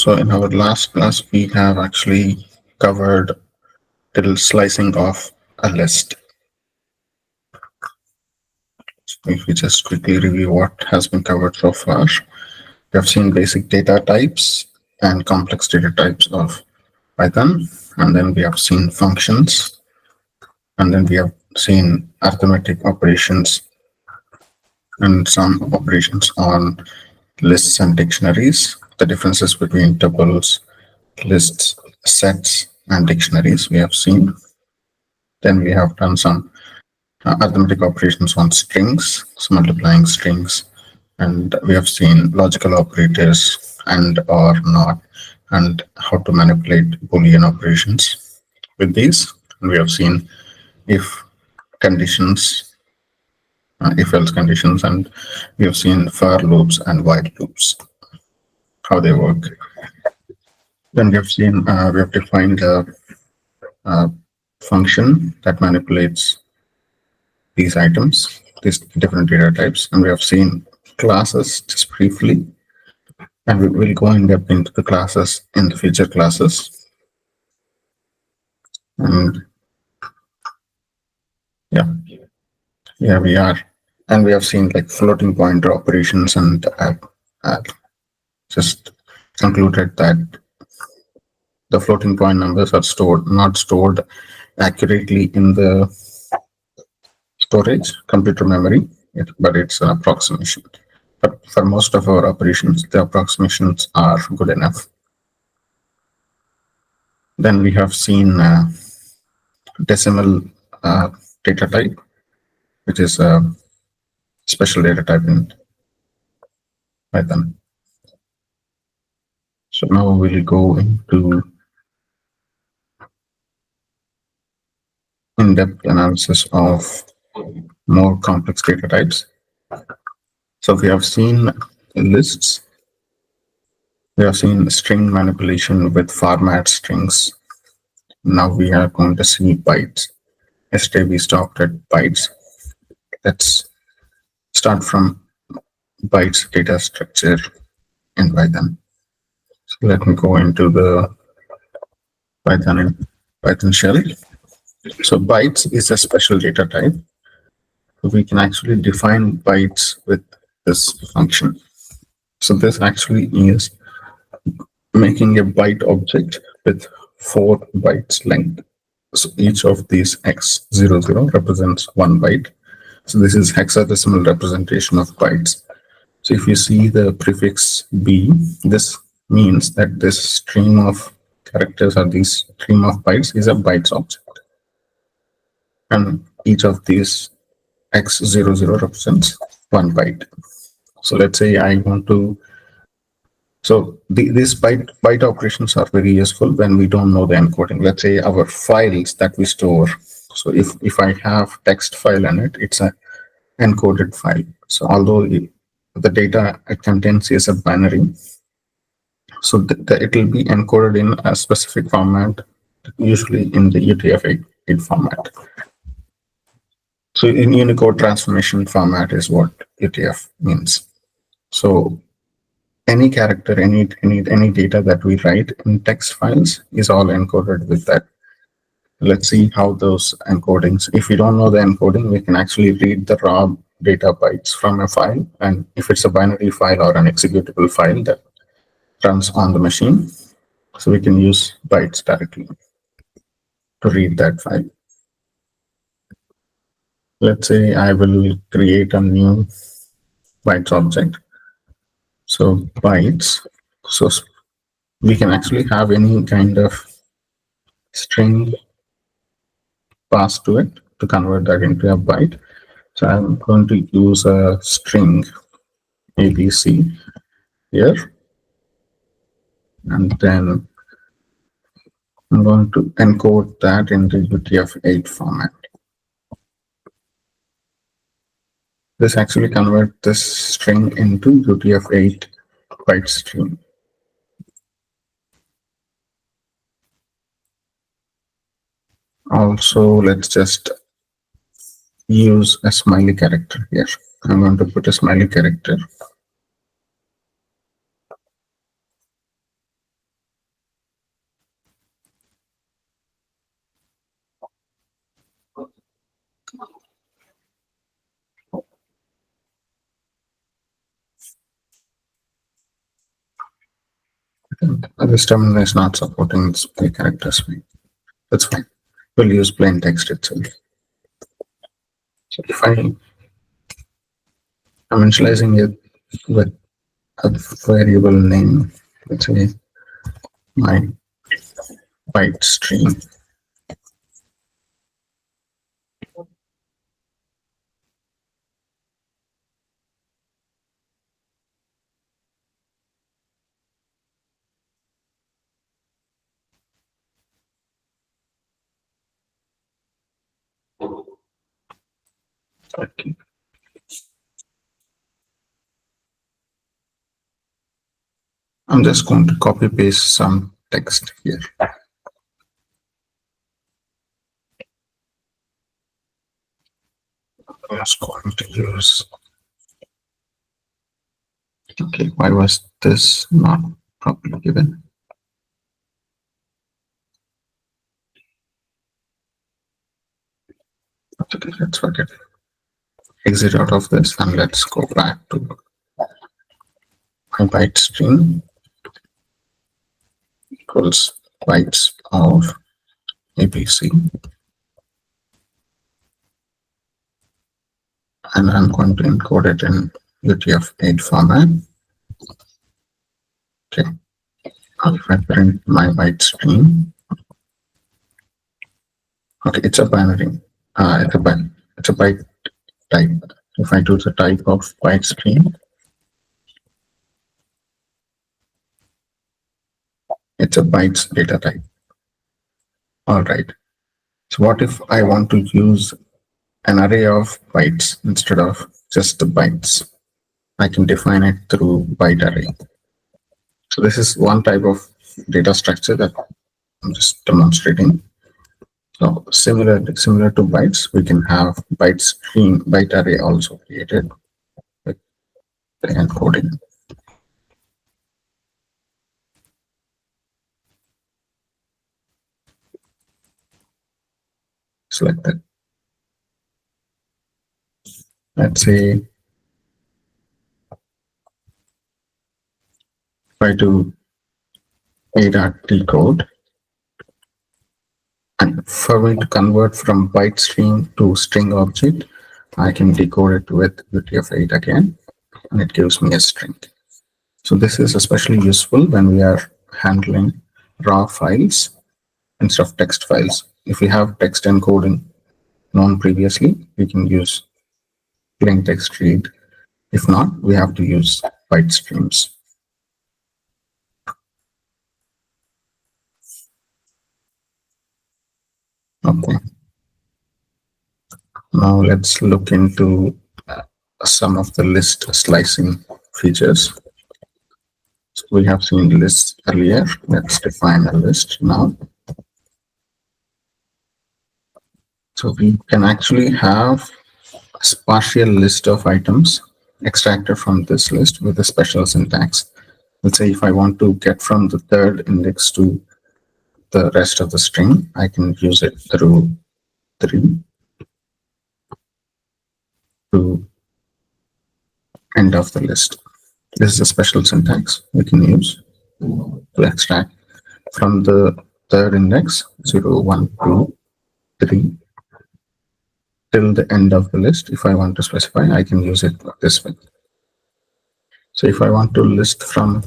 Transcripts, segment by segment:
So in our last class, we have actually covered till slicing of a list. So if we just quickly review what has been covered so far, we have seen basic data types and complex data types of Python, and then we have seen functions, and then we have seen arithmetic operations and some operations on lists and dictionaries, the differences between tuples, lists, sets, and dictionaries we have seen. Then we have done some arithmetic operations on strings, so multiplying strings, and we have seen logical operators and or not, and how to manipulate Boolean operations with these. And we have seen if conditions, if else conditions, and we have seen for loops and while loops, how they work. Then we have seen, we have defined a function that manipulates these items, these different data types, and we have seen classes just briefly, and we will go in depth into the classes in the future classes. And yeah, here we are, and we have seen like floating pointer operations, and just concluded that the floating point numbers are not stored accurately in the storage computer memory, but it's an approximation. But for most of our operations, the approximations are good enough. Then we have seen decimal data type, which is a special data type in Python. So now we'll go into in-depth analysis of more complex data types. So we have seen lists. We have seen string manipulation with format strings. Now we are going to see bytes. Yesterday we stopped at bytes. Let's start from bytes data structure in Python. So let me go into the Python shell. So bytes is a special data type. We can actually define bytes with this function. So this actually is making a byte object with 4 bytes length. So each of these x00 represents 1 byte. So this is hexadecimal representation of bytes. So if you see the prefix b, this means that this stream of characters or this stream of bytes is a bytes object. And each of these x00 represents 1 byte. So let's say I want to, so these byte operations are very useful when we don't know the encoding. Let's say our files that we store. So if I have text file in it, it's a encoded file. So although the data it contains is a binary, so it will be encoded in a specific format, usually in the UTF-8 format. So in Unicode transformation format is what UTF means. So any character, any data that we write in text files is all encoded with that. Let's see how those encodings, if we don't know the encoding, we can actually read the raw data bytes from a file. And if it's a binary file or an executable file that runs on the machine, so we can use bytes directly to read that file. Let's say I will create a new bytes object. So bytes, so we can actually have any kind of string passed to it to convert that into a byte. So I'm going to use a string ABC here, and then I'm going to encode that into UTF-8 format. This actually converts this string into UTF-8 byte string. Also, let's just use a smiley character here. I'm going to put a smiley character. This terminal is not supporting display characters. That's fine. We'll use plain text itself. So if I'm initializing it with a variable name, let's say my byte stream. Okay. I'm just going to copy paste some text here. I'm just going to use. Okay, why was this not properly given? Okay, let's forget. Exit out of this and let's go back to my byte string equals bytes of ABC. And I'm going to encode it in UTF-8 format. Okay. Now if I print my byte string, okay, it's a binary. It's a byte type. If I do the type of byte string, it's a bytes data type. All right. So what if I want to use an array of bytes instead of just the bytes? I can define it through byte array. So this is one type of data structure that I'm just demonstrating. So similar to bytes, we can have byte string, byte array also created with the encoding. Select that. Let's say try to decode, and for me to convert from byte string to string object, I can decode it with UTF-8 again, and it gives me a string. So this is especially useful when we are handling raw files instead of text files. If we have text encoding known previously, we can use plain text read. If not, we have to use byte streams. Okay. Now let's look into some of the list slicing features. So we have seen lists earlier. Let's define a list now. So we can actually have a partial list of items extracted from this list with a special syntax. Let's say if I want to get from the third index to the rest of the string, I can use it through 3 to end of the list. This is a special syntax we can use to extract from the third index 0, 1, 2, 3 till the end of the list. If I want to specify, I can use it this way. So if I want to list from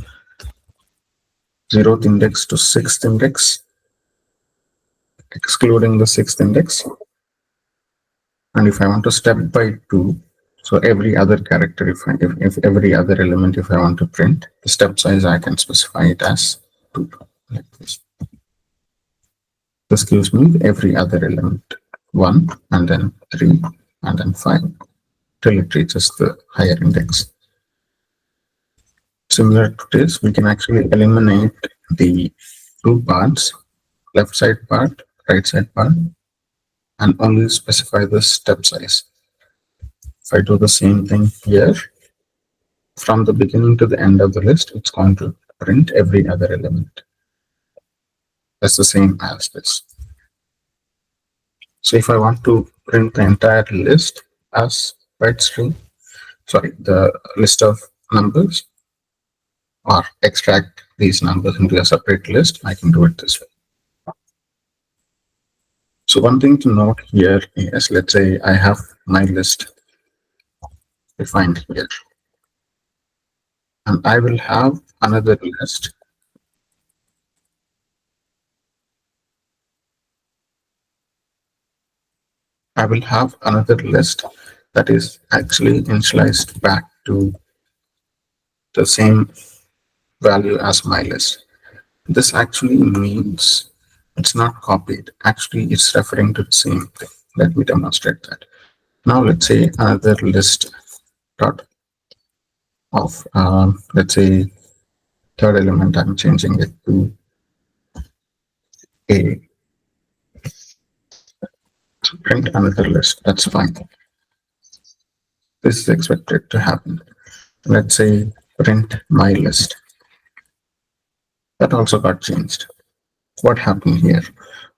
0th index to 6th index, excluding the 6th index, and if I want to step by 2, so every other character, if every other element, if I want to print, the step size, I can specify it as 2, like this. This gives me every other element, 1, and then 3, and then 5, till it reaches the higher index. Similar to this, we can actually eliminate the 2 parts, left side part, right side part, and only specify the step size. If I do the same thing here, from the beginning to the end of the list, it's going to print every other element. That's the same as this. So if I want to print the entire list as byte string, sorry, the list of numbers, or extract these numbers into a separate list, I can do it this way. So one thing to note here is, let's say I have my list defined here, and I will have another list. I will have another list that is actually initialized back to the same value as my list. This actually means it's not copied. Actually, it's referring to the same thing. Let me demonstrate that. Now, let's say another list dot of, let's say, third element, I'm changing it to A. Print another list. That's fine. This is expected to happen. Let's say print my list. That also got changed. What happened here?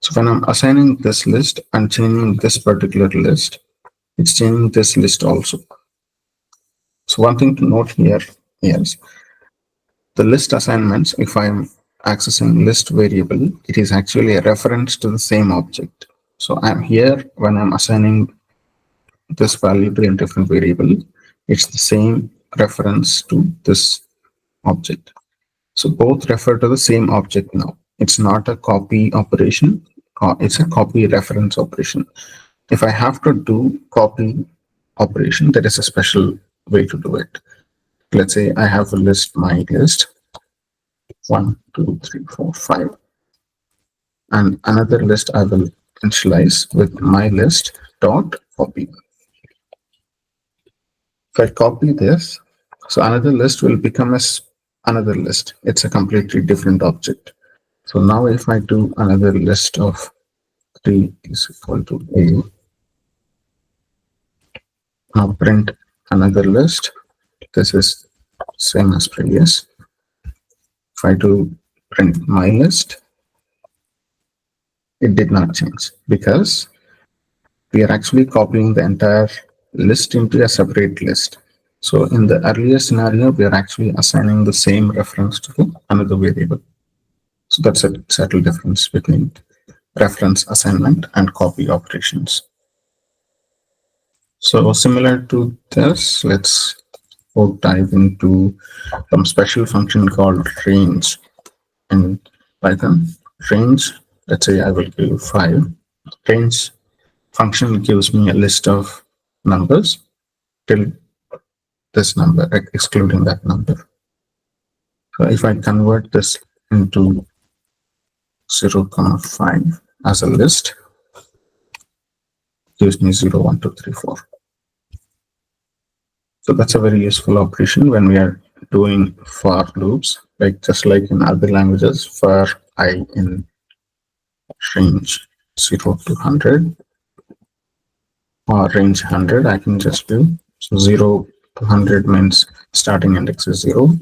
So when I'm assigning this list and changing this particular list, it's changing this list also. So one thing to note here is the list assignments. If I'm accessing list variable, it is actually a reference to the same object. So I'm here when I'm assigning this value to a different variable, it's the same reference to this object. So both refer to the same object now. It's not a copy operation, it's a copy reference operation. If I have to do copy operation, there is a special way to do it. Let's say I have a list, my list, 1, 2, 3, 4, 5, and another list I will initialize with my list dot copy. If I copy this, so another list will become another list. It's a completely different object. So now if I do another list of 3 is equal to A, now print another list. This is same as previous. If I do print my list, it did not change because we are actually copying the entire list into a separate list. So in the earlier scenario, we are actually assigning the same reference to another variable. So that's a subtle difference between reference assignment and copy operations. So similar to this, let's go dive into some special function called range in Python. Range, let's say I will give 5. Range function gives me a list of numbers till this number, excluding that number. So if I convert this into 0, 5 as a list, gives me 0, 1, 2, 3, 4. So that's a very useful operation when we are doing for loops, like just like in other languages, for I in range 0 to 100 or range 100, I can just do. So 0 to 100 means starting index is 0,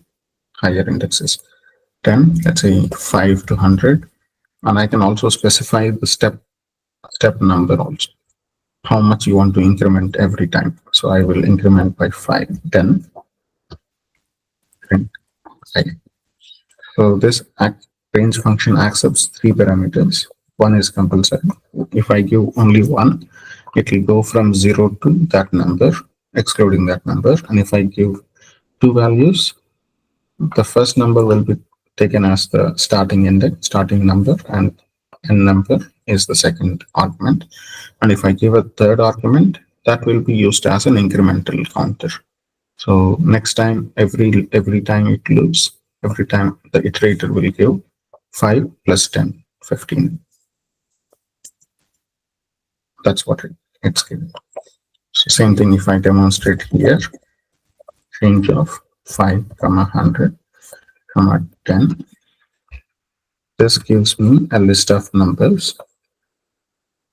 higher index is 10, let's say 5 to 100. And I can also specify the step number also, how much you want to increment every time. So I will increment by 5, 10, print 5. So this range function accepts 3 parameters. One is compulsory. If I give only one, it will go from 0 to that number, excluding that number. And if I give 2 values, the first number will be taken as the starting index, starting number, and n number is the second argument. And if I give a third argument, that will be used as an incremental counter. So next time, every time it loops, every time the iterator will give 5 plus 10, 15. That's what it's giving. So same thing if I demonstrate here, range of 5, 100, 10. This gives me a list of numbers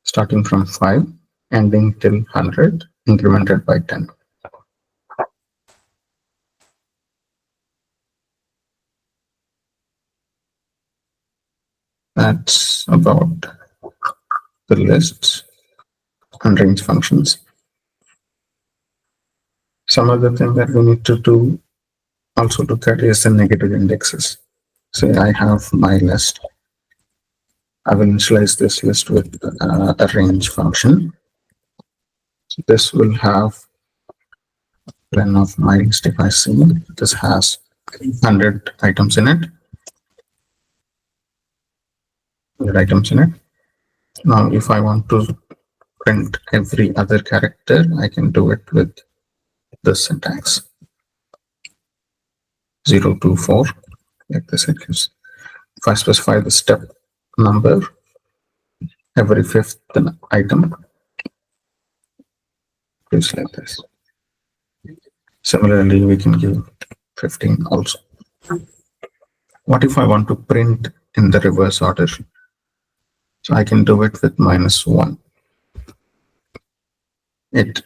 starting from 5, ending till 100, incremented by 10. That's about the lists and range functions. Some other thing that we need to do also look at is the negative indexes. Say I have my list. I will initialize this list with a range function. So this will have len of my list. If I see this has 100 items in it, 100 items in it. Now, if I want to print every other character, I can do it with the syntax 0 to 4, like this. It gives. If I specify the step number, every fifth item gives like this. Similarly, we can give 15 also. What if I want to print in the reverse order? So I can do it with -1. It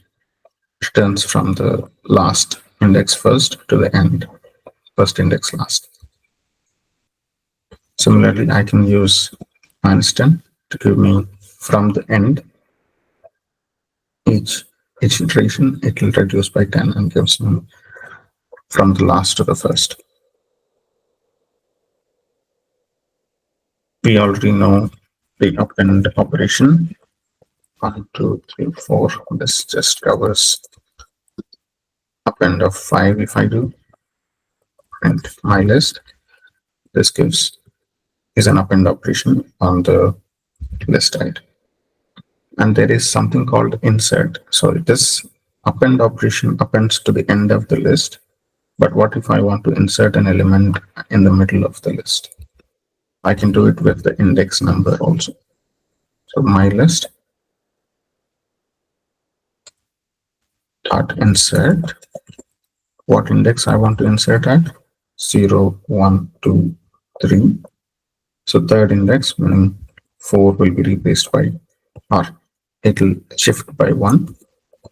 returns from the last index first to the end, first index last. Similarly, I can use -10 to give me from the end. Each iteration, it will reduce by 10 and gives me from the last to the first. We already know the append operation. 1, 2, 3, 4. This just covers append of 5 if I do. And my list. This is an append operation on the list side. And there is something called insert. So this append operation appends to the end of the list. But what if I want to insert an element in the middle of the list? I can do it with the index number also. So my list dot insert. What index I want to insert at? 0, 1, 2, 3. So third index, meaning 4 will be replaced by, or it will shift by 1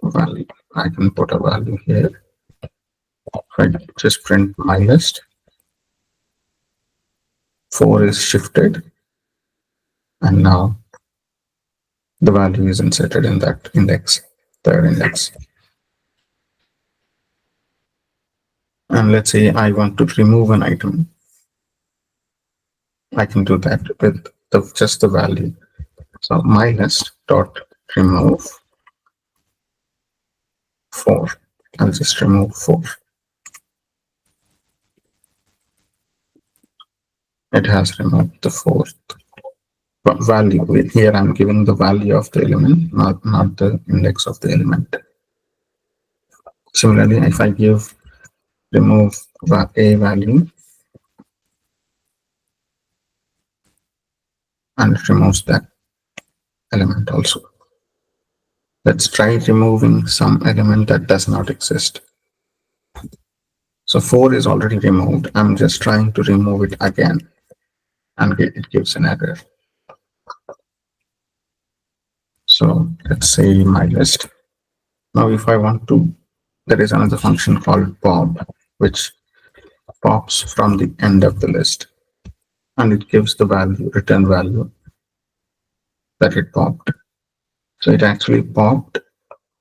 value. I can put a value here. Right, just print my list. 4 is shifted, and now the value is inserted in that index, third index. And let's say I want to remove an item. I can do that with just the value. So my list dot remove 4. I'll just remove 4. It has removed the 4th value. Here I'm giving the value of the element, not the index of the element. Similarly, if I give remove a value, and it removes that element also. Let's try removing some element that does not exist. So 4 is already removed. I'm just trying to remove it again, and it gives an error. So let's say my list. Now if I want to, there is another function called pop, which pops from the end of the list, and it gives the value, return value that it popped. So it actually popped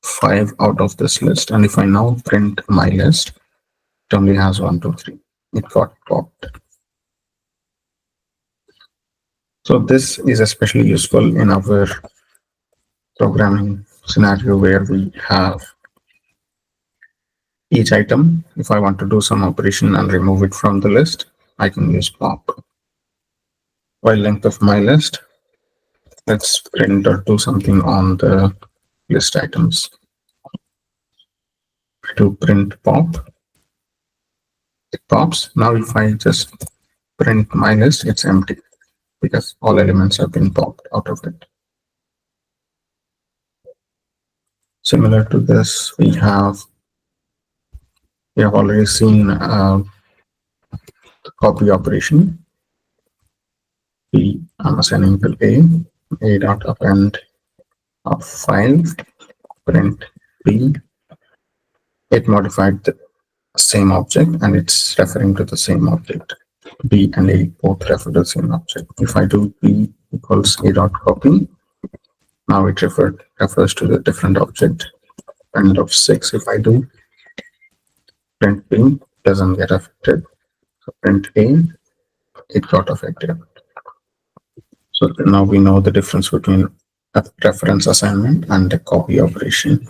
5 out of this list, and if I now print my list, it only has 1, 2, 3. It got popped. So this is especially useful in our programming scenario where we have each item. If I want to do some operation and remove it from the list, I can use pop. While length of my list, let's print or do something on the list items. To print pop, it pops. Now if I just print my list, it's empty because all elements have been popped out of it. Similar to this, we have already seen the copy operation. I'm assigning to a dot append of 5, print b. It modified the same object and it's referring to the same object. B and A both refer to the same object. If I do b equals a dot copy, now it refers to the different object. Append of 6, if I do print b, doesn't get affected. So print A, it got affected. So now we know the difference between a reference assignment and a copy operation.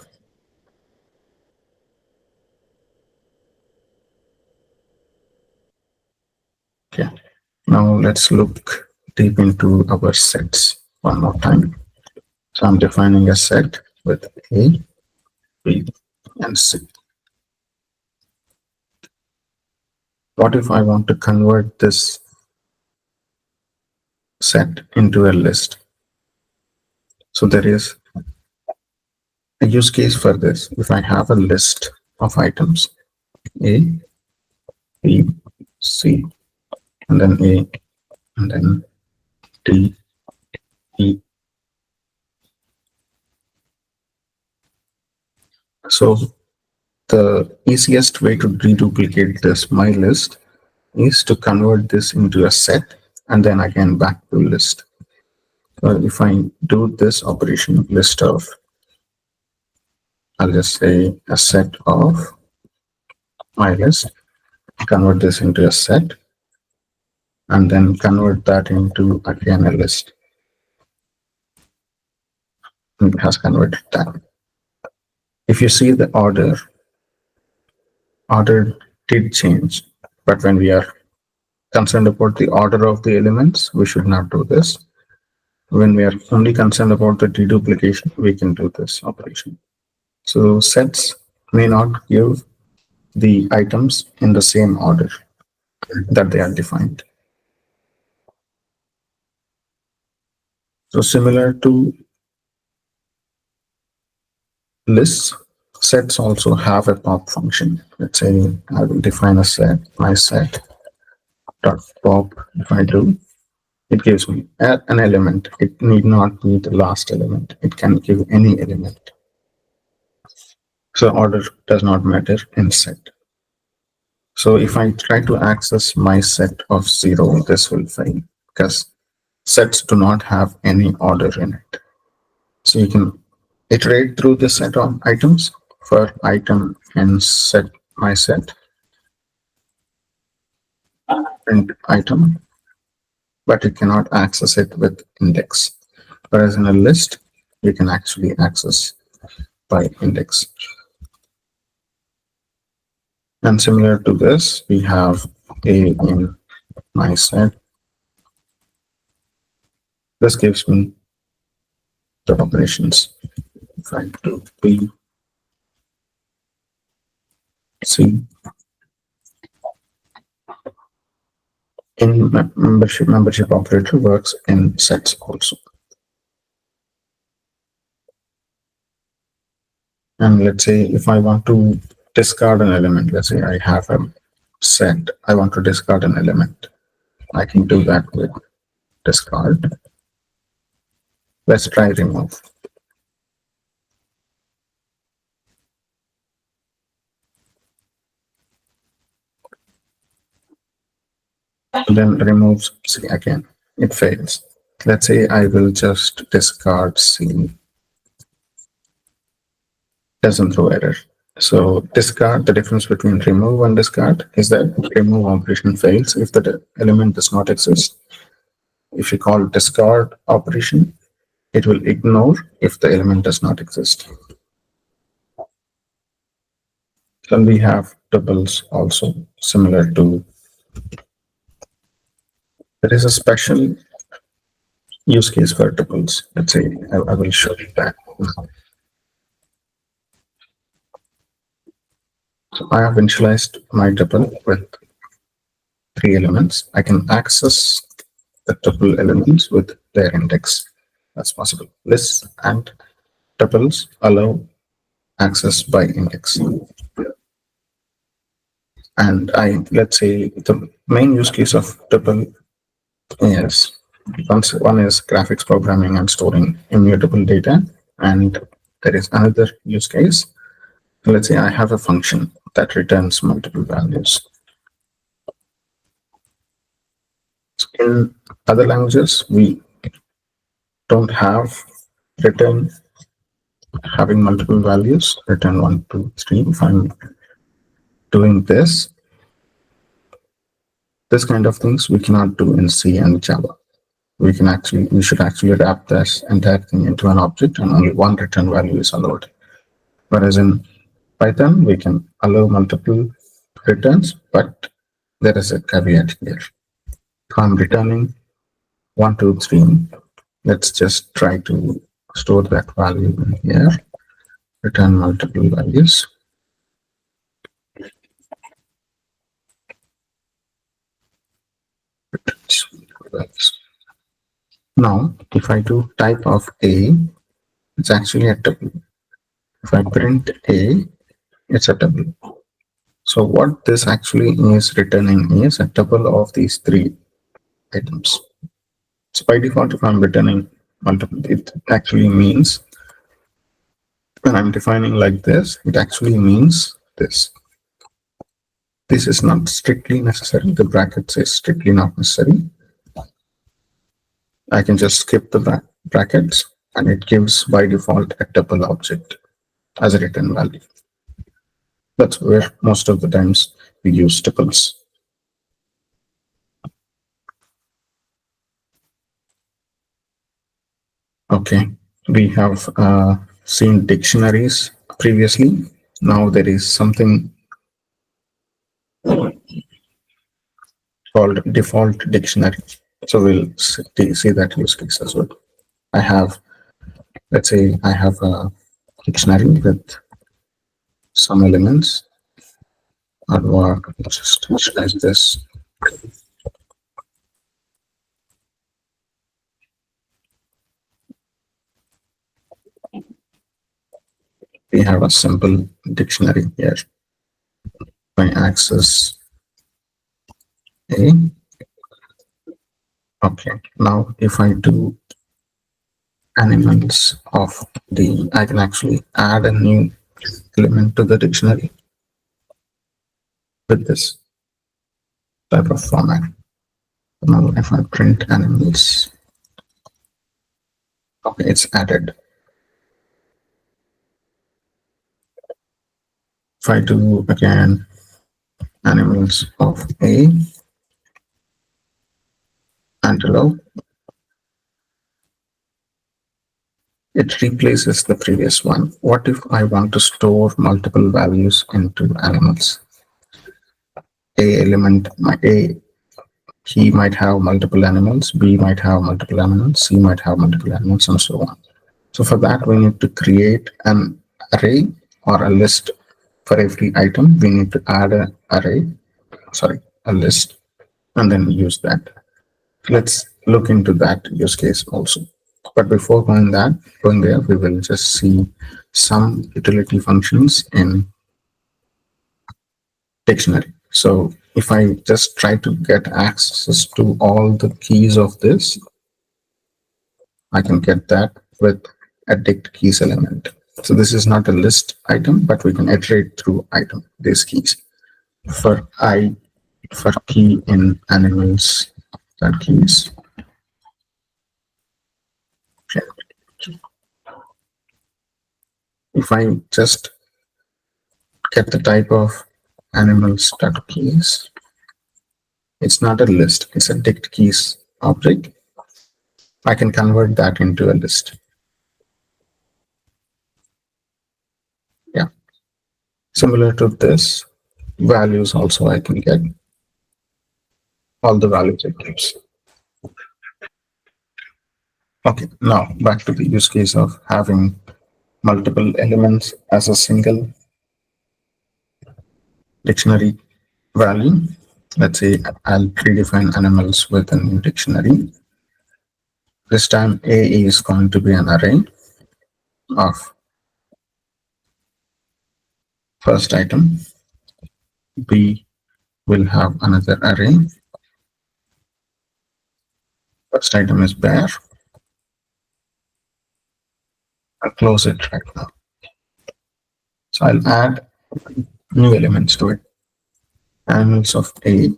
Okay, now let's look deep into our sets one more time. So I'm defining a set with A, B, and C. What if I want to convert this set into a list? So there is a use case for this. If I have a list of items, A, B, C, and then A, and then D, E. So the easiest way to reduplicate this my list is to convert this into a set and then again back to list. So if I do this operation, list of, I'll just say a set of my list, convert this into a set, and then convert that into again a list. And it has converted that. If you see the order did change, but when we are concerned about the order of the elements, we should not do this. When we are only concerned about the deduplication, we can do this operation. So sets may not give the items in the same order that they are defined. So similar to lists, sets also have a pop function. Let's say I will define a set, my set dot pop. If I do, it gives me an element. It need not be the last element. It can give any element. So order does not matter in set. So if I try to access my set of 0, this will fail because sets do not have any order in it. So you can iterate through the set of items for item and set my set, print item, but you cannot access it with index. Whereas in a list, you can actually access by index. And similar to this, we have A in my set. This gives me the operations. If I do B, C, in membership operator works in sets also. And let's say if I want to discard an element, let's say I have a set, I want to discard an element. I can do that with discard. Let's try remove. And then removes C again. It fails. Let's say I will just discard C. Doesn't throw error. So discard, the difference between remove and discard is that remove operation fails if the element does not exist. If you call discard operation, it will ignore if the element does not exist. Then we have tuples also similar to, there is a special use case for tuples. Let's say I will show you that. So I have initialized my tuple with 3 elements. I can access the tuple elements with their index. That's possible. Lists and tuples allow access by index. And let's say the main use case of tuple is one is graphics programming and storing immutable data, and there is another use case. Let's say I have a function that returns multiple values. In other languages, we don't have return having multiple values, return 1, 2, 3. If I'm doing this, This kind of things we cannot do in C and Java. We should actually adapt this entire thing into an object and only one return value is allowed. Whereas in Python, we can allow multiple returns, but there is a caveat here. If I'm returning 1, 2, 3, let's just try to store that value in here, return multiple values. Now, if I do type of A, it's actually a tuple. If I print A, it's a tuple. So what this actually is returning is a tuple of these three items. So by default, if I'm returning multiple, it actually means when I'm defining like this, it actually means this. This is not strictly necessary. The bracket says strictly not necessary. I can just skip the brackets and it gives by default a tuple object as a return value. That's where most of the times we use tuples. Okay, we have seen dictionaries previously. Now there is something called default dictionary. So we'll see that use case as well. I have, let's say I have a dictionary with some elements. Or just initialize this. We have a simple dictionary here. I access A. Okay, now if I do animals of the, I can actually add a new element to the dictionary with this type of format. Now if I print animals, okay, it's added. If I do again animals of A, antelope, it replaces the previous one. What if I want to store multiple values into animals? A element, my A, he might have multiple animals, B might have multiple animals, C might have multiple animals, and so on. So for that, we need to create an array or a list for every item. We need to add an array, a list, and then use that. Let's look into that use case also. But before going there, we will just see some utility functions in dictionary. So if I just try to get access to all the keys of this, I can get that with a dict keys element. So this is not a list item, but we can iterate through item, these keys. For key in animals, that keys. Okay. If I just get the type of animals dot keys, it's not a list, it's a dict keys object. I can convert that into a list. Yeah. Similar to this, values also I can get all the values it gives. Okay, now back to the use case of having multiple elements as a single dictionary value. Let's say I'll predefine animals with a new dictionary. This time A is going to be an array of first item. B will have another array. First item is bear. I'll close it right now. So I'll add new elements to it. Animals of A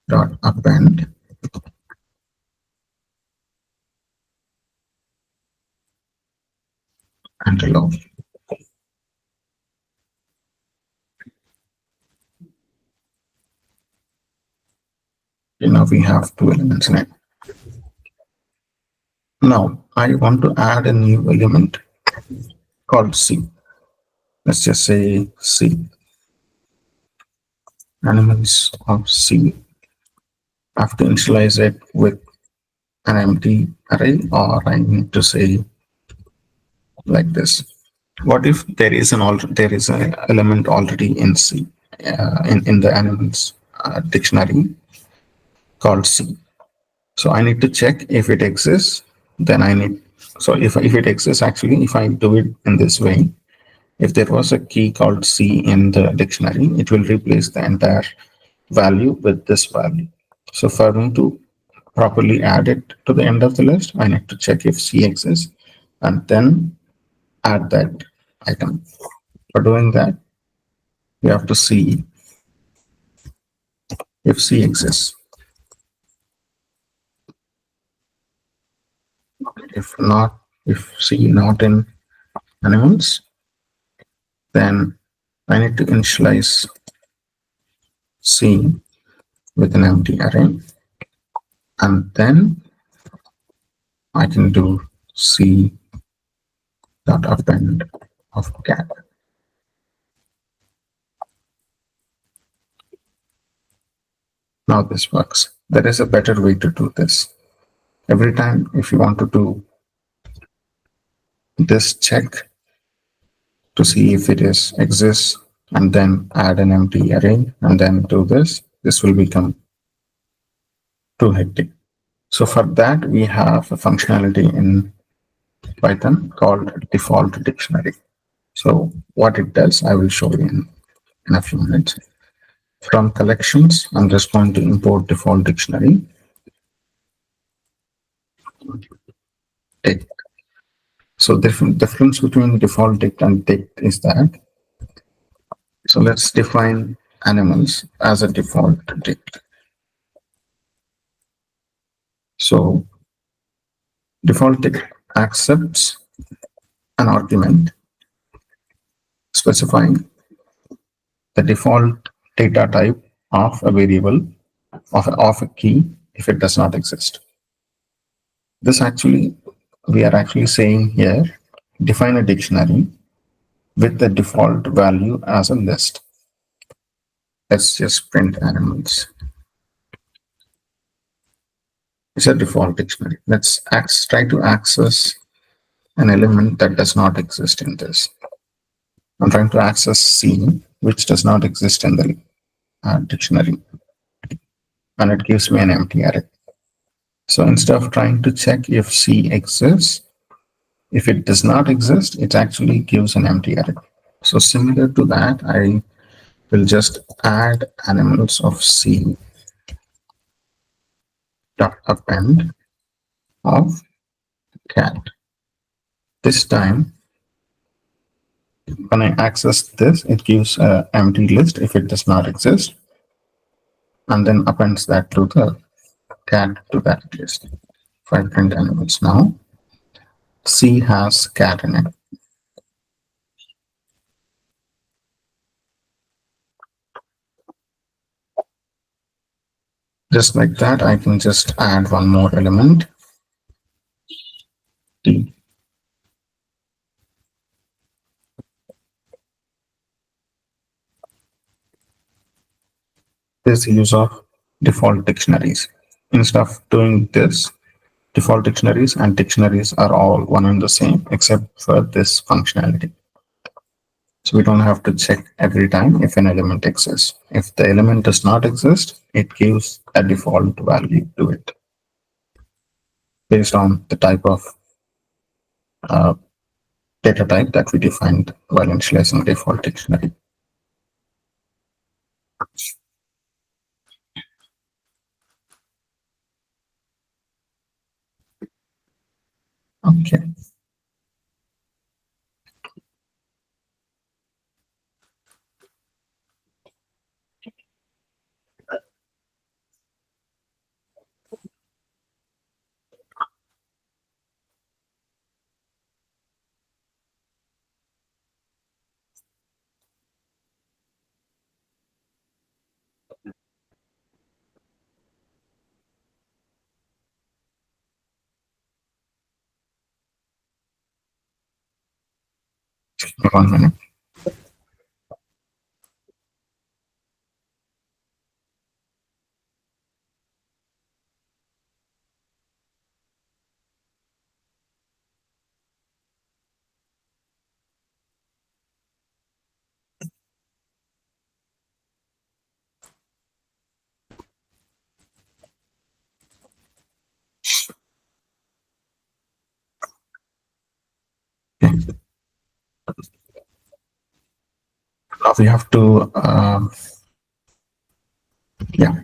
dot append antelope. Now we have two elements in it. Now I want to add a new element called C. Let's just say C, animals of C. I have to initialize it with an empty array, or I need to say like this. What if there is an element already in C, in the animals dictionary called C? So I need to check if it exists. Then I need, so if it exists, actually, if I do it in this way, if there was a key called C in the dictionary, it will replace the entire value with this value. So for me to properly add it to the end of the list, I need to check if C exists and then add that item. For doing that, we have to see if C exists. If not, if C not in animals, then I need to initialize C with an empty array, and then I can do C dot append of cat. Now this works. There is a better way to do this. Every time if you want to do this check to see if it is exists and then add an empty array and then do this will become too hectic. So for that, we have a functionality in Python called default dictionary. So what it does, I will show you in a few minutes. From collections, I'm just going to import default dictionary. Tick. So the difference between default dict and dict is that, so let's define animals as a default dict. So default dict accepts an argument specifying the default data type of a variable of a key if it does not exist. This actually, we are actually saying here, define a dictionary with the default value as a list. Let's just print animals. It's a default dictionary. Let's try to access an element that does not exist in this. I'm trying to access C, which does not exist in the dictionary, and it gives me an empty array. So instead of trying to check if C exists, if it does not exist, it actually gives an empty array. So similar to that, I will just add animals of C dot append of cat. This time, when I access this, it gives an empty list if it does not exist, and then appends that to the cat to that list. If I print animals now, C has cat in it. Just like that, I can just add one more element, D. This use of default dictionaries. Instead of doing this, default dictionaries and dictionaries are all one and the same except for this functionality. So we don't have to check every time if an element exists. If the element does not exist, it gives a default value to it based on the type of uh, data type that we defined while initializing default dictionary. Okay. 1 minute. Okay. Now we have to, yeah,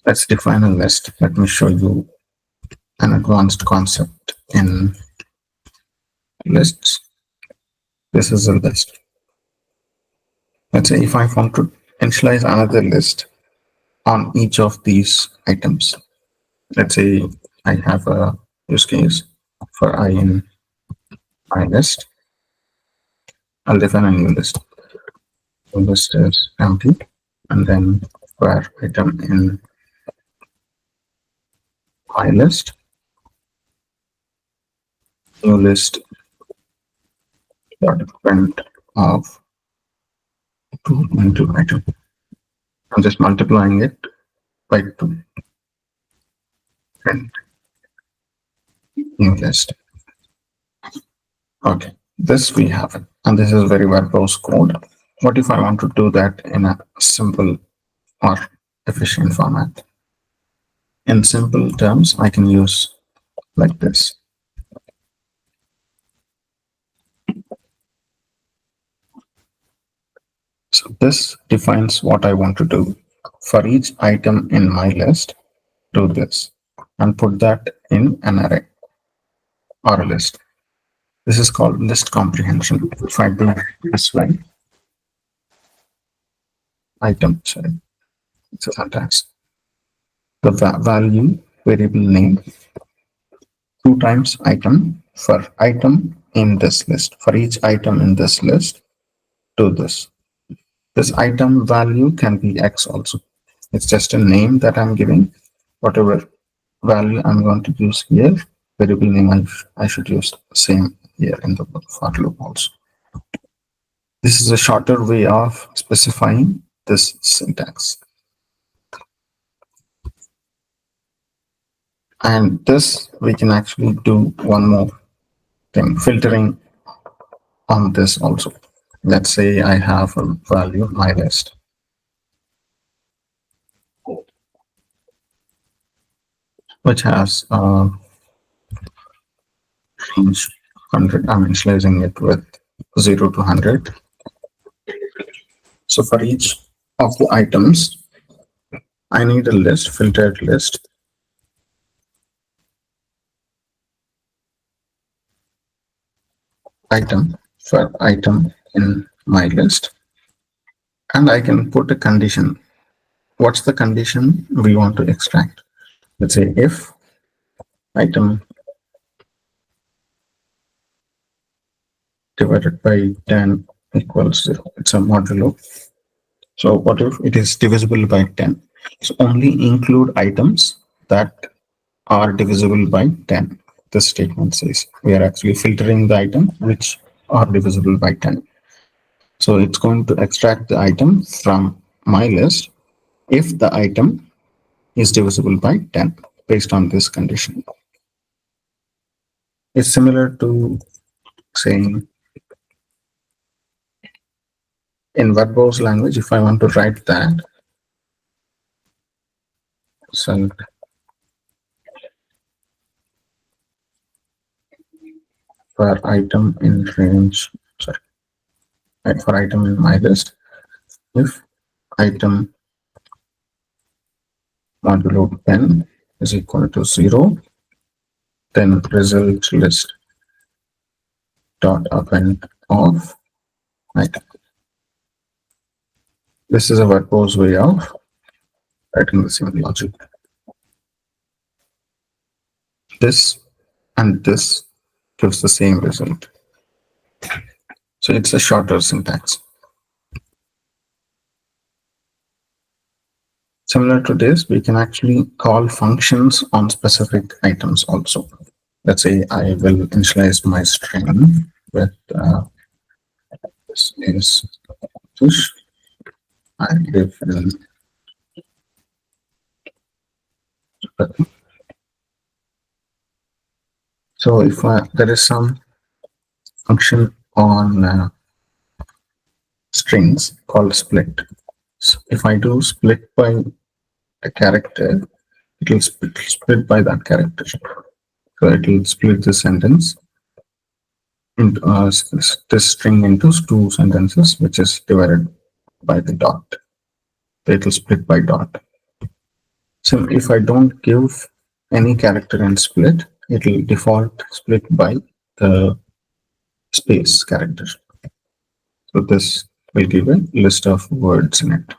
let's define a list. Let me show you an advanced concept in lists. This is a list. Let's say if I want to initialize another list on each of these items. Let's say I have a use case for I in my list. I'll define a new list. The list is empty, and then for item in my list, new list dot print of 2 into item. I'm just multiplying it by 2 and new list. Okay, this we have it, and this is very verbose code. What if I want to do that in a simple or efficient format? In simple terms, I can use like this. So this defines what I want to do. For each item in my list, do this and put that in an array or a list. This is called list comprehension. If I do this way, item, sorry, it's a syntax. The value variable name 2 times item for item in this list. For each item in this list, do this. This item value can be X also. It's just a name that I'm giving. Whatever value I'm going to use here, variable name I should use the same here in the for loop also. This is a shorter way of specifying this syntax. And this we can actually do one more thing, filtering on this also. Let's say I have a value my list. Which has range 100. I'm initializing it with 0 to 100. So for each of the items, I need a list, filtered list. Item for item in my list. And I can put a condition. What's the condition we want to extract? Let's say if item divided by 10 equals 0. It's a modulo. So what if it is divisible by 10? So only include items that are divisible by 10. This statement says we are actually filtering the item which are divisible by 10. So it's going to extract the item from my list if the item is divisible by 10 based on this condition. It's similar to saying in verbose language, if I want to write that, so for item in range, sorry, for item in my list, if item modulo 10 is equal to 0, then result list dot append of item. This is a verbose way of writing the same logic. This and this gives the same result. So it's a shorter syntax. Similar to this, we can actually call functions on specific items also. Let's say I will initialize my string with This is push. I live in. So if there is some function on strings called split. So if I do split by a character, it will split by that character. So it will split the sentence into this string into two sentences, which is divided by the dot. So it will split by dot. So if I don't give any character in split, it will default split by the space character. So this will give a list of words in it.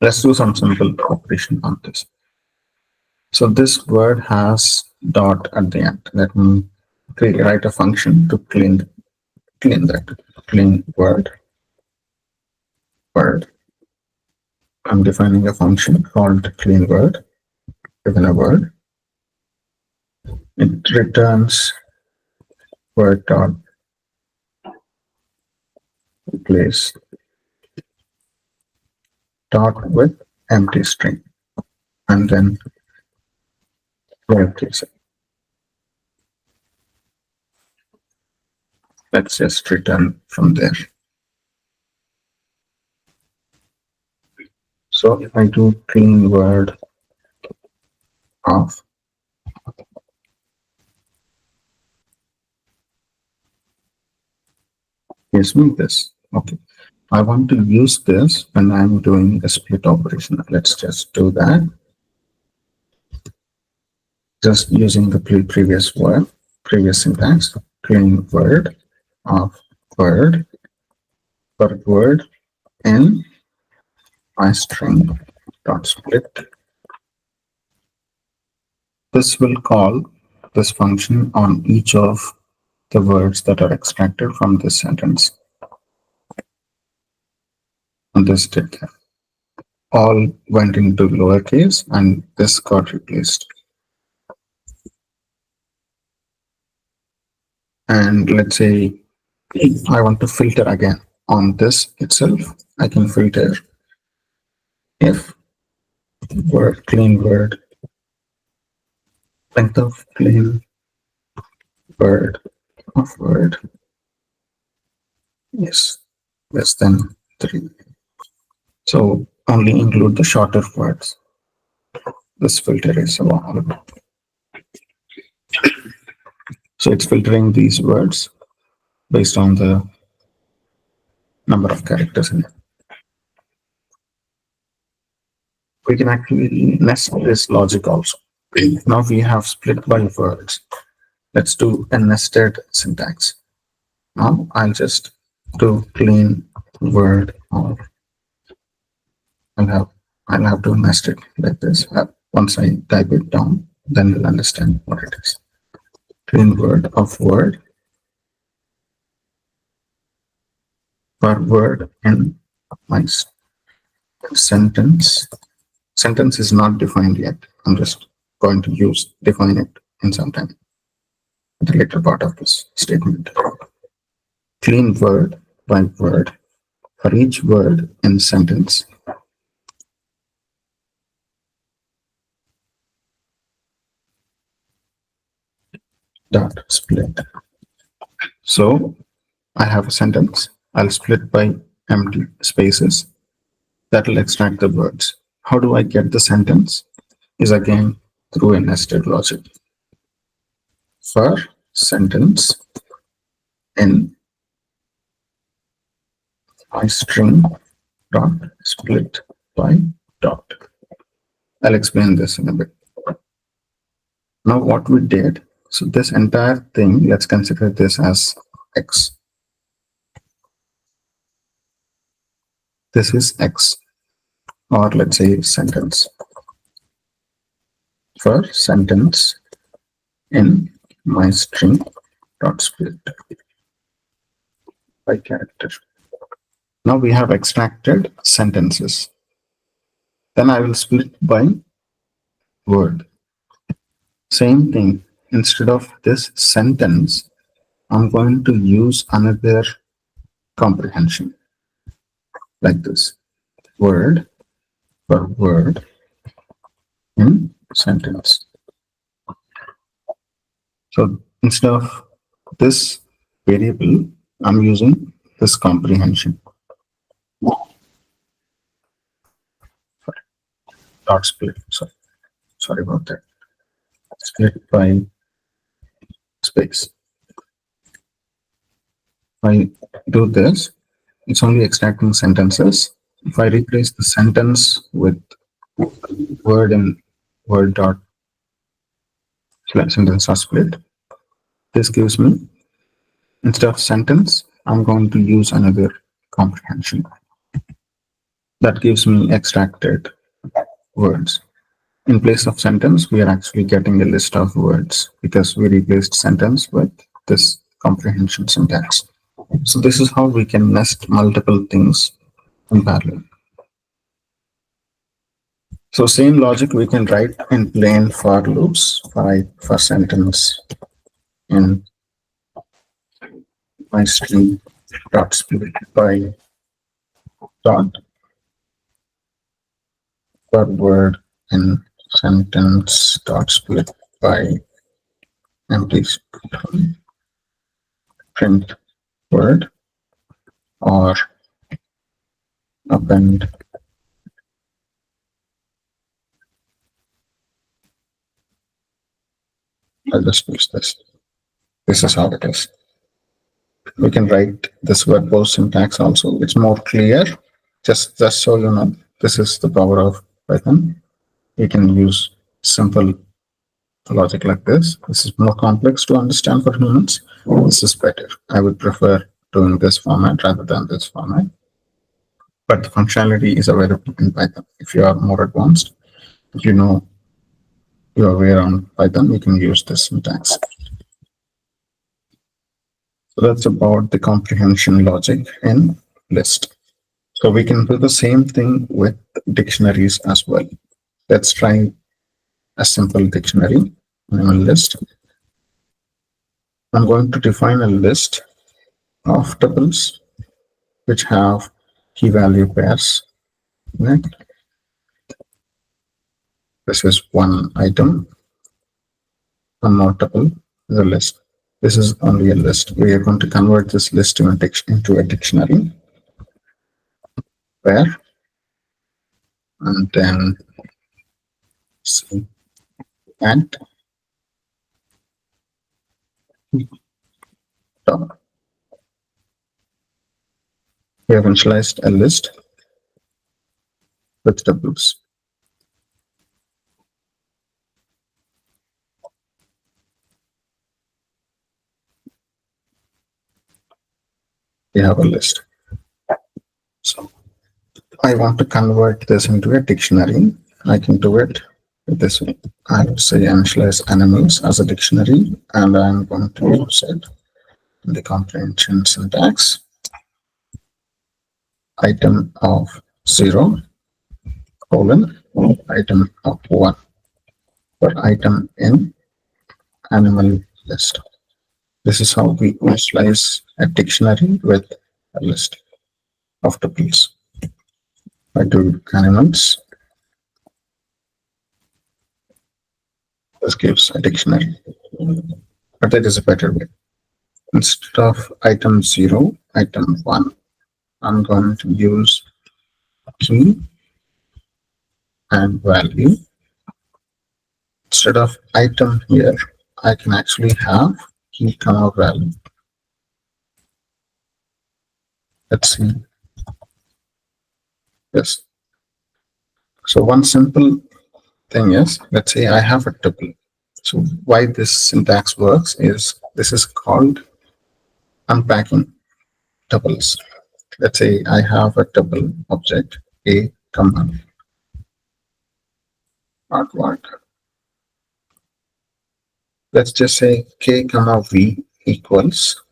Let's do some simple operation on this. So this word has dot at the end. Let me write a function to clean that. Clean word. I'm defining a function called clean word. Given a word, it returns word dot replace dot with empty string and then replace it. Let's just return from there. So if I do clean word of gives me this. Okay. I want to use this when I'm doing a split operation. Let's just do that. Just using the previous syntax, clean word of word per word in my string dot split. This will call this function on each of the words that are extracted from this sentence. And this did that. All went into lowercase and this got replaced. And let's say I want to filter again on this itself. I can filter if word clean word length of clean word of word is less than 3. So only include the shorter words. This filter is allowable. So it's filtering these words based on the number of characters in it. We can actually nest this logic also. Now we have split by words. Let's do a nested syntax. Now I'll just do clean word of. I'll have to nest it like this. Once I type it down, then we'll understand what it is. Clean word of word per word in my sentence. Sentence is not defined yet. I'm just going to define it in some time. The later part of this statement. Clean word by word for each word in sentence. Dot split. So I have a sentence. I'll split by empty spaces. That will extract the words. How do I get the sentence? Is again through a nested logic. For sentence in my string dot split by dot. I'll explain this in a bit. Now what we did, so this entire thing, let's consider this as X. This is X, or let's say sentence. For sentence in my string dot split by character. Now we have extracted sentences. Then I will split by word. Same thing. Instead of this sentence, I'm going to use another comprehension like this. Word per word in sentence. So instead of this variable, I'm using this comprehension. Dot split. Sorry about that. Split by space. If I do this, it's only extracting sentences. If I replace the sentence with word and word dot slash sentence dot split, this gives me, instead of sentence, I'm going to use another comprehension. That gives me extracted words. In place of sentence, we are actually getting a list of words because we replaced sentence with this comprehension syntax. So this is how we can nest multiple things in parallel. So same logic we can write in plain for loops for sentence in my string dot split by dot per word in sentence dot split by empty print word or append I'll just use this. This is how it is. We can write this verbose syntax also. It's more clear. Just so you know, this is the power of Python. You can use simple logic like this. This is more complex to understand for humans. This is better. I would prefer doing this format rather than this format. But the functionality is available in Python. If you are more advanced, if you know your way around Python, you can use this syntax. So that's about the comprehension logic in list. So we can do the same thing with dictionaries as well. Let's try a simple dictionary, a list. I'm going to define a list of tuples which have key value pairs in it. This is one item, one more tuple is a list. This is only a list. We are going to convert this list into a dictionary pair and then see and top. We have initialized a list with tuples. We have a list. So I want to convert this into a dictionary. I can do it this way. I would say initialize animals as a dictionary, and I'm going to use it in the comprehension syntax. Item of 0 colon item of 1 for item in animal list. This is how we initialize a dictionary with a list of tuples. I do animals. This gives a dictionary, but that is a better way. Instead of item 0, item 1, I'm going to use key and value. Instead of item here, I can actually have key comma value. Let's see. Yes. So one simple thing is, let's say I have a tuple. So why this syntax works is this is called unpacking tuples. Let's say I have a tuple object a comma artwork. Let's just say k comma v equals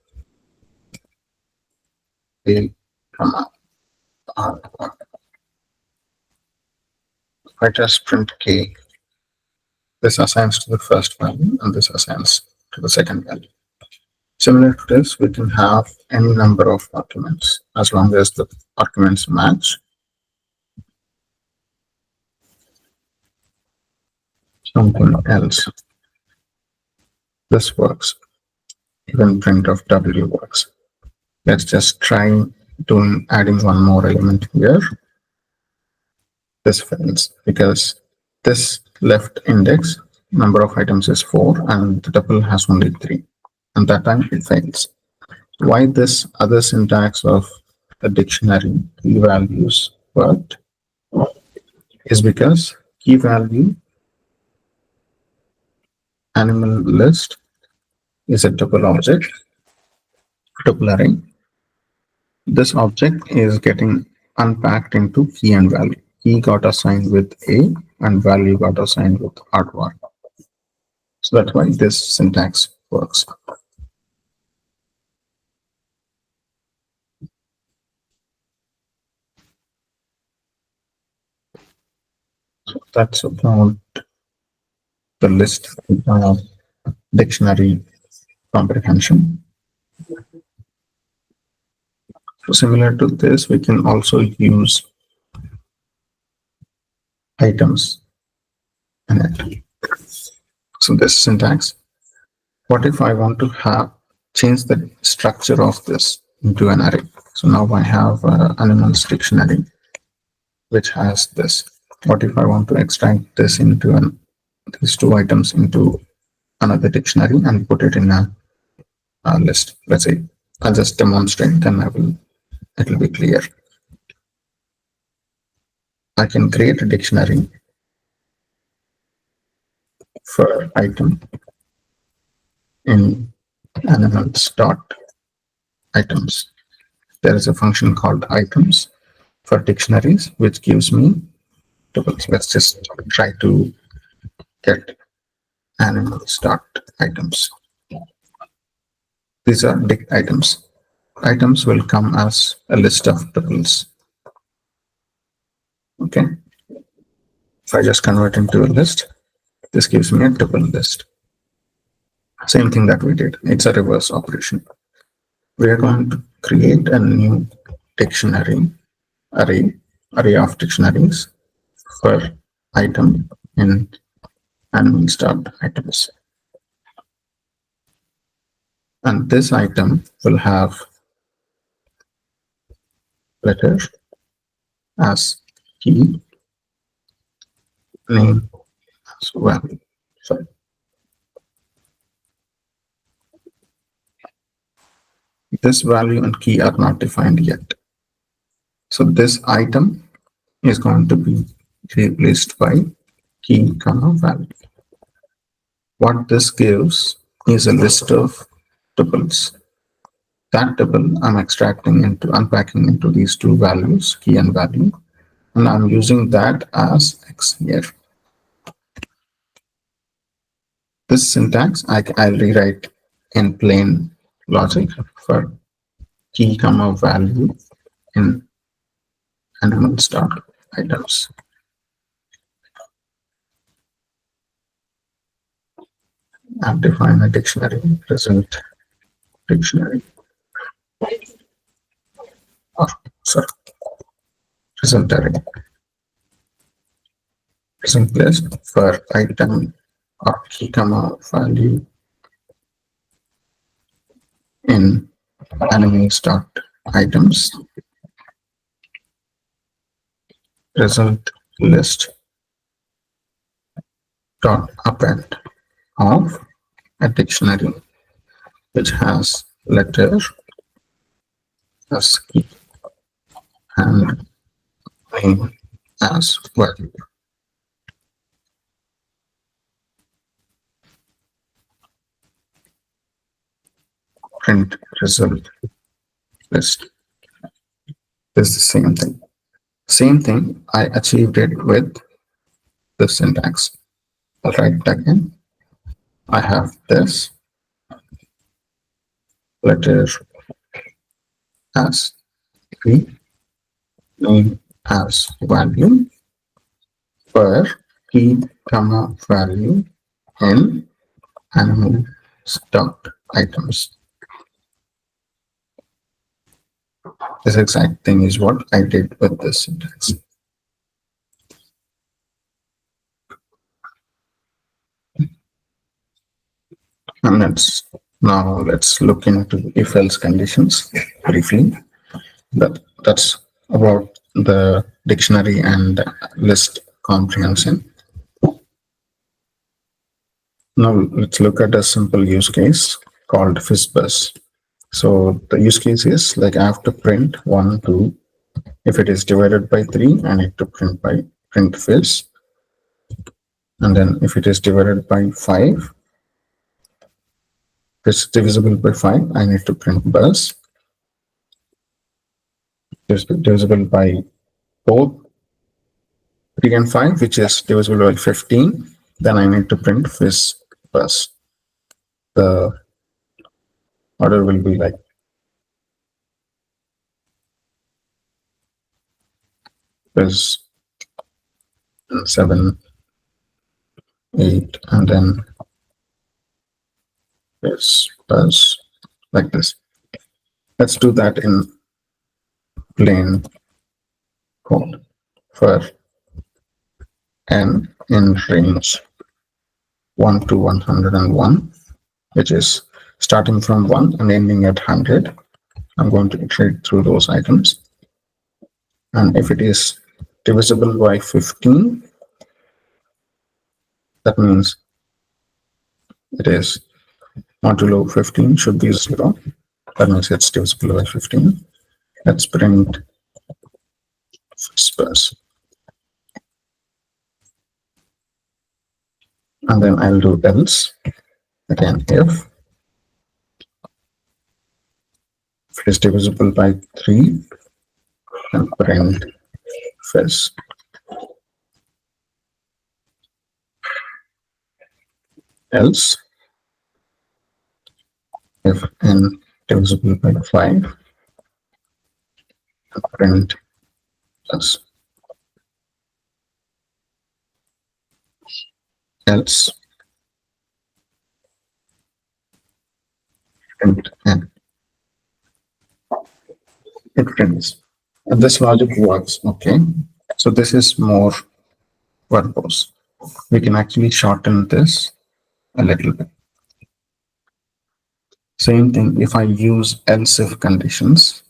a comma artwork. If I just print k, this assigns to the first value and this assigns to the second value. Similar to this, we can have any number of arguments as long as the arguments match something else. This works. Even print of W works. Let's just try doing adding one more element here. This fails because this left index number of items is 4 and the tuple has only 3, and that time it fails. Why this other syntax of the dictionary key values worked is because key value animal list is a tuple object, tuple array. This object is getting unpacked into key and value. Key got assigned with A and value got assigned with R1. So that's why this syntax works. So that's about the list dictionary comprehension. So similar to this, we can also use items in it. So this syntax, what if I want to change the structure of this into an array? So now I have animals dictionary, which has this. What if I want to extract this into these two items into another dictionary and put it in a list? Let's say I'll just demonstrate, then it will be clear. I can create a dictionary for item in animals dot items. There is a function called items for dictionaries, which gives me tuples. Let's just try to get animals dot items. These are dict items. Items will come as a list of tuples. Okay. If I just convert into a list, this gives me a tuple list. Same thing that we did. It's a reverse operation. We are going to create a new dictionary array of dictionaries for item in animals dot items. And this item will have letter as key, name as value. Sorry. This value and key are not defined yet. So this item is going to be replaced by key, value. What this gives is a list of tuples. That tuple I'm unpacking into these two values, key and value, and I'm using that as X here. This syntax I'll rewrite in plain logic for key, value in animals dot items. And define a dictionary, present dictionary. Sorry, present array. Present list for item or key, value in animals dot items. Result list dot append of a dictionary which has letter as key and name as value. Print result list. This is the same thing. Same thing, I achieved it with the syntax. I'll write it again. I have this letter as key, name as value, for key, value in animal dot items. This exact thing is what I did with this syntax. And let's look into if else conditions briefly. That's about the dictionary and list comprehension. Now let's look at a simple use case called fizzbuzz. So the use case is like I have to print 1, 2. If it is divided by 3, I need to print fizz. And then if it is divided by 5, if it's divisible by 5, I need to print buzz. If it's divisible by both 3 and 5, which is divisible by 15, then I need to print fizz buzz. The order will be like fizz 7, 8, and then fizz buzz like this. Let's do that in plain code for n in range 1 to 101, which is starting from 1 and ending at 100. I'm going to iterate through those items. And if it is divisible by 15, that means it is modulo 15 should be 0. That means it's divisible by 15. Let's print space. And then I'll do else. Again, if it is divisible by 3, and print fizz. Else, if n divisible by 5, print plus. Else, print n. It prints. And this logic works, okay? So this is more verbose. We can actually shorten this a little bit. Same thing if I use else if conditions.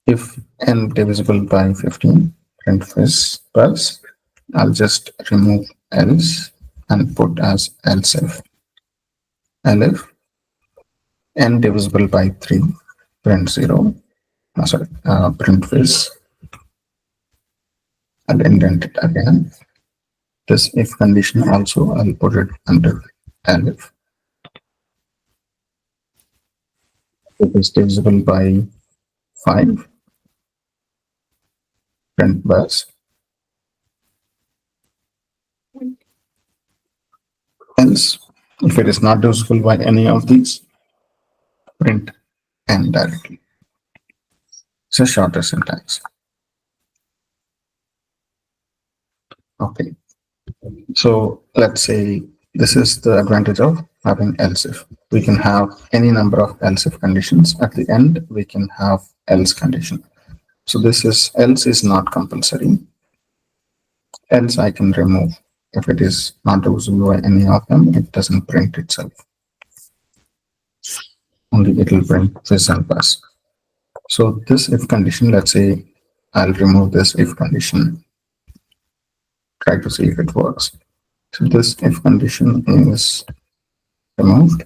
If n divisible by 15, print fizz plus, I'll just remove else and put as else if. Elif n divisible by 3, print 0. Print fizz and indent it again. This if condition also I'll put it under elif. It is divisible by 5, print buzz. Else, if it is not divisible by any of these, print n directly. It's a shorter syntax. Okay. So let's say this is the advantage of having else if. We can have any number of else if conditions. At the end, we can have else condition. So this is else is not compulsory. Else I can remove. If it is not divisible by any of them, it doesn't print itself. Only it will print fizz and buzz. So this if condition, let's say I'll remove this if condition. Try to see if it works. So this if condition is removed.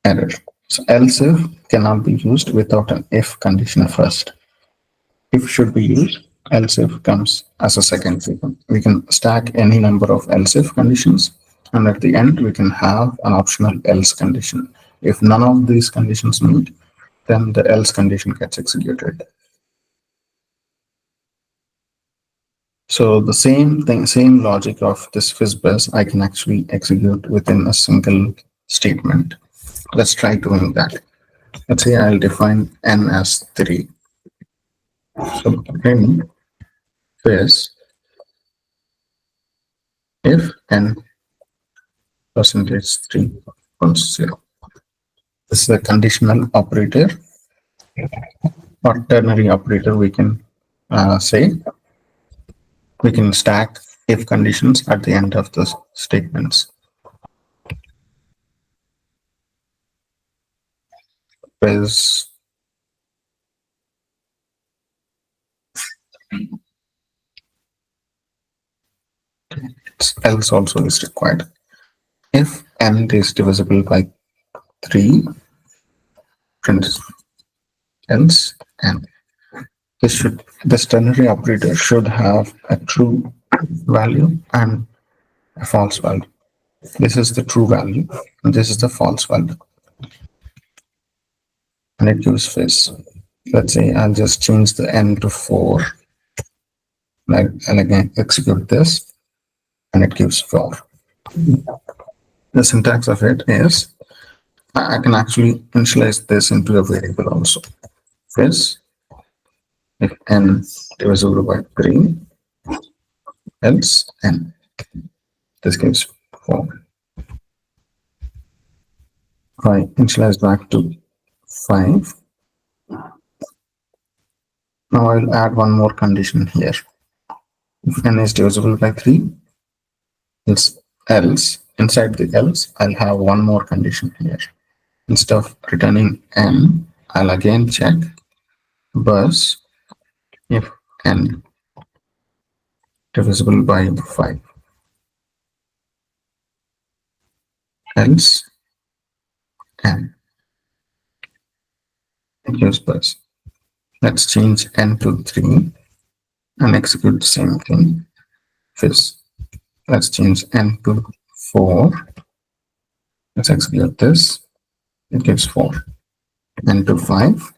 Error. So else if cannot be used without an if condition first. If should be used, else if comes as a second figure. We can stack any number of else if conditions, and at the end we can have an optional else condition. If none of these conditions meet, then the else condition gets executed. So the same thing, same logic of this fizzbuzz, I can actually execute within a single statement. Let's try doing that. Let's say I'll define n as 3. So print fizz if n percentage 3 equals 0. This is a conditional operator or ternary operator. We can say we can stack if conditions at the end of the statements. Is else also is required. If n is divisible by 3, print else n. This ternary operator should have a true value and a false value. This is the true value and this is the false value. And it gives fizz. Let's say I'll just change the n to 4. I'll again execute this and it gives 4. The syntax of it is I can actually initialize this into a variable also. Fizz if n divisible by 3, else n. This gives 4. If I initialize back to 5, now I'll add one more condition here. If n is divisible by 3, else inside the else, I'll have one more condition here. Instead of returning n, I'll again check bus if n divisible by 5, else n. It gives bus. Let's change n to 3 and execute the same thing. Fizz. Let's change n to 4. Let's execute this. It gives 4. N to 5.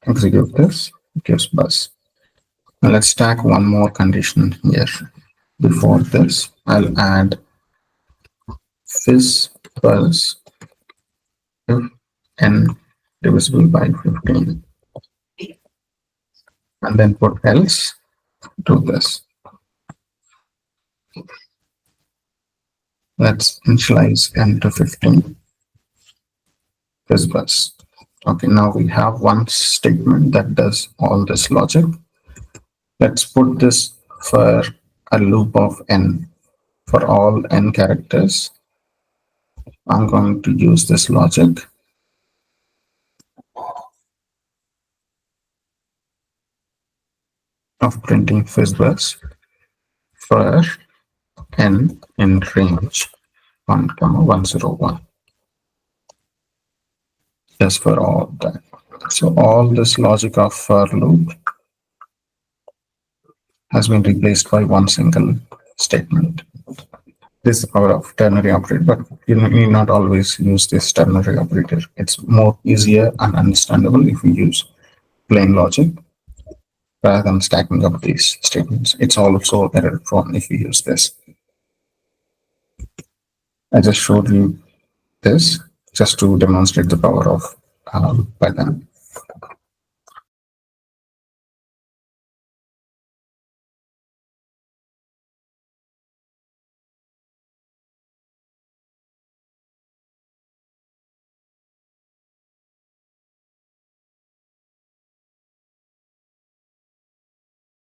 Execute this. It gives bus. Now let's stack one more condition here. Before this, I'll add fizz bus if n divisible by 15. And then put else to this. Let's initialize n to 15. Fizz bus. Okay, now we have one statement that does all this logic. Let's put this for a loop of n. For all n characters, I'm going to use this logic. Of printing fizz bus for n in range 1, 101. Just for all that. So all this logic of for loop has been replaced by one single statement. This is the power of ternary operator, but you need not always use this ternary operator. It's more easier and understandable if you use plain logic rather than stacking up these statements. It's also error prone if you use this. I just showed you this just to demonstrate the power of Python.